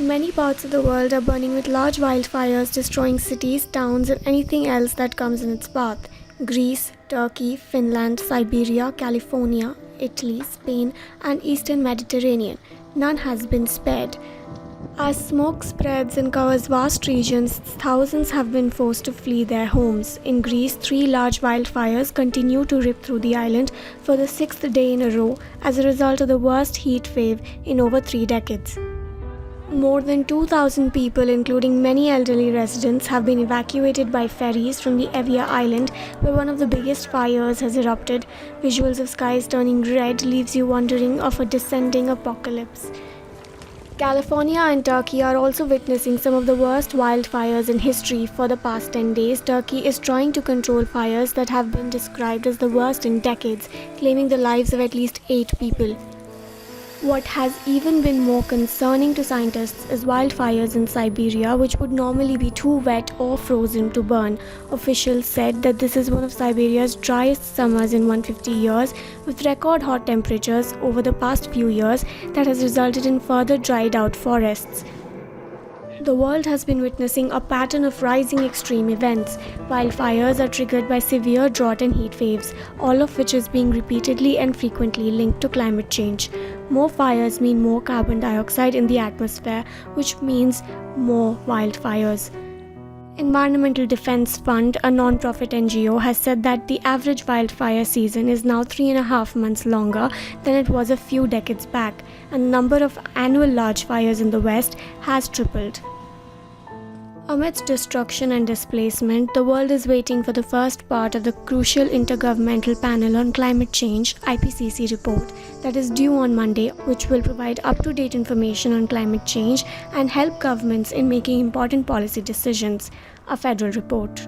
Many parts of the world are burning with large wildfires, destroying cities, towns, and anything else that comes in its path. Greece, Turkey, Finland, Siberia, California, Italy, Spain, and Eastern Mediterranean. None has been spared. As smoke spreads and covers vast regions, thousands have been forced to flee their homes. In Greece, 3 large wildfires continue to rip through the island for the 6th day in a row as a result of the worst heat wave in over 3 decades. More than 2,000 people, including many elderly residents, have been evacuated by ferries from the Evia island, where one of the biggest fires has erupted. Visuals of skies turning red leaves you wondering of a descending apocalypse. California and Turkey are also witnessing some of the worst wildfires in history. For the past 10 days, Turkey is trying to control fires that have been described as the worst in decades, claiming the lives of at least 8 people. What has even been more concerning to scientists is wildfires in Siberia, which would normally be too wet or frozen to burn. Officials said that this is one of Siberia's driest summers in 150 years, with record hot temperatures over the past few years that has resulted in further dried out forests. The world has been witnessing a pattern of rising extreme events. Wildfires are triggered by severe drought and heat waves, all of which is being repeatedly and frequently linked to climate change. More fires mean more carbon dioxide in the atmosphere, which means more wildfires. Environmental Defense Fund, a non-profit NGO, has said that the average wildfire season is now 3.5 months longer than it was a few decades back, and the number of annual large fires in the West has tripled. Amidst destruction and displacement, the world is waiting for the first part of the crucial Intergovernmental Panel on Climate Change (IPCC) report that is due on Monday, which will provide up-to-date information on climate change and help governments in making important policy decisions, a federal report.